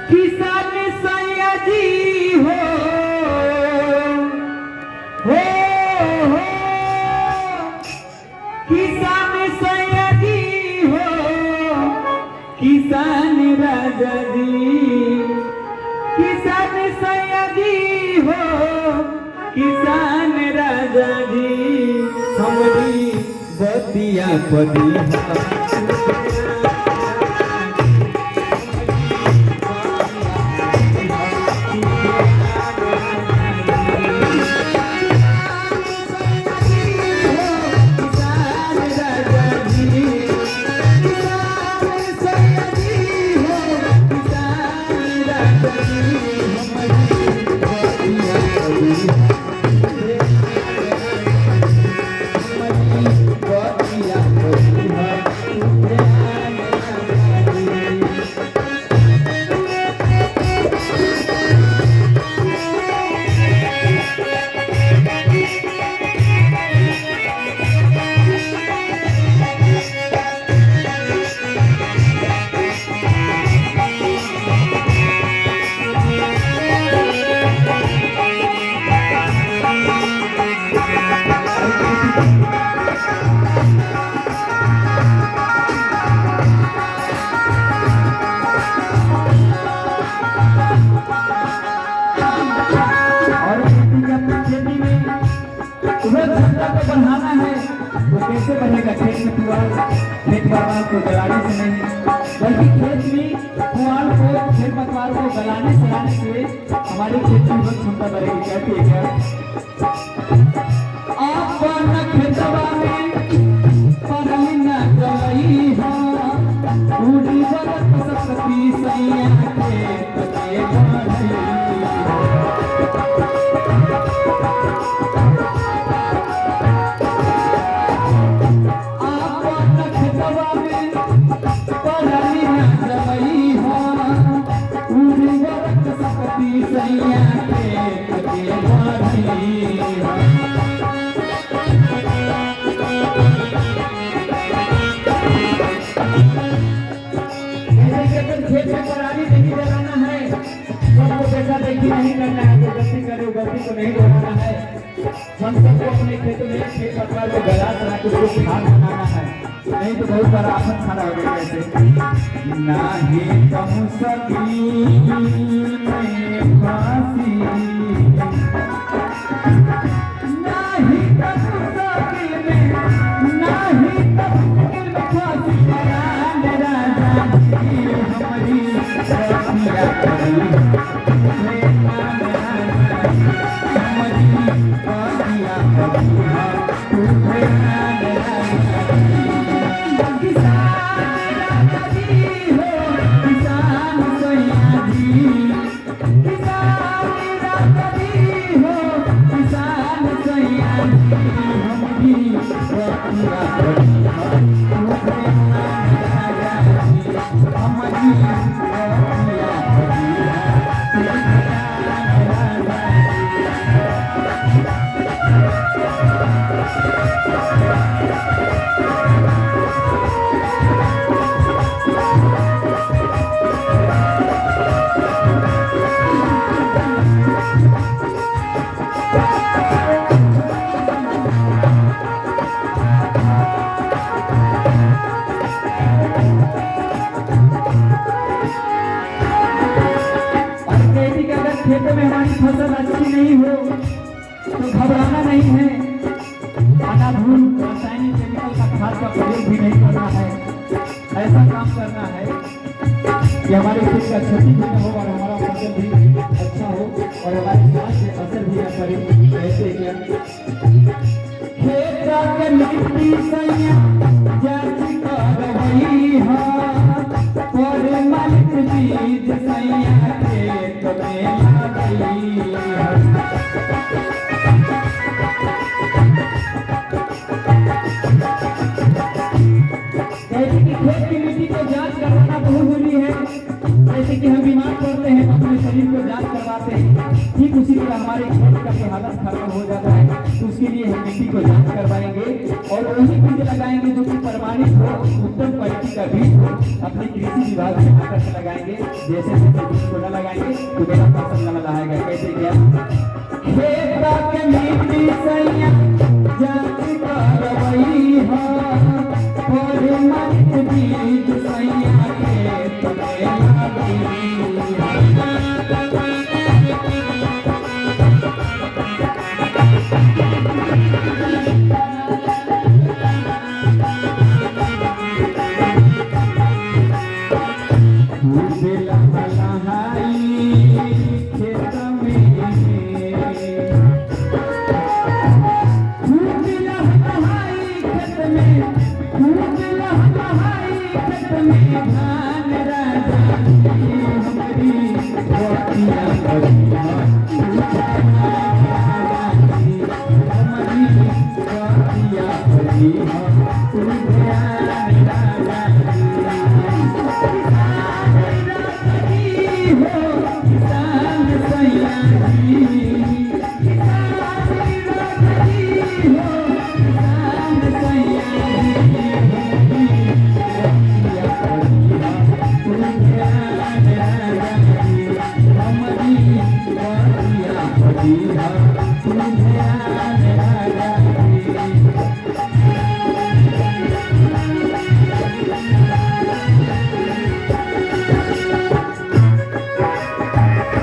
किसान सयाजी हो हो हो किसान सयाजी हो किसान राजा जी किसान सयाजी हो किसान राजा जी हमारी बतिया पदी बढ़ाना है तो कैसे बढ़ेगा? खेत में पुआल खेत पतवार को गलाने से नहीं, बल्कि खेत में पुआल को खेत पतवार को गलाने सलाने से हमारी खेत की उपज क्षमता बढ़ेगी। कहती है क्या आप खेतवा में पढ़ली न गई हो बूढ़ी बरत सकती सैया के तके बढ़ी नहीं करना है, जो गलती करे गलती को नहीं दोहराना है। हम सबको अपने खेतों में खेत पतवार को गला चला के उसको खाद बनाना है, नहीं तो बहुत बड़ा आफत खड़ा हो गया। ऐसे नहीं कहूँ सकी मैं फांसी नहीं कहूँ सकी मैं नहीं कहूँ मैं फांसी राजा जी हमारी रतिया करी खेतों में हमारी फसल अच्छी नहीं हो तो घबराना नहीं है। अनाधूल रासायनिक केमिकल का खाद का प्रयोग भी नहीं करना है। ऐसा काम करना है कि हमारे खेत का क्षति भी न हो और हमारा फसल भी अच्छा हो और हमारे स्वास्थ्य पे असर भी न करे। ऐसे क्या खेत का मिट्टी सैया जाति कर रही है और मालिक बीज सैया खेत में खेत की मिट्टी को जांच करवाना बहुत जरूरी है। जैसे कि हम बीमार पड़ते हैं अपने शरीर को जांच करवाते हैं, ठीक उसी तरह हमारे खेत का हालत खराब हो जाता है तो उसके लिए हम मिट्टी को जांच करवाएंगे और वही बीज लगाएंगे जो कि प्रमाणित हो, उत्तम क्वालिटी का बीज हो, अपने कृषि विभाग से आकर के लगाएंगे। जैसे बीज को न लगाएंगे तो मेरा फसल न लगाएगा। कैसे क्या खेत के मिट्टी सैया जात करवई हो, और मत बीज सैया खेत में लगई हो।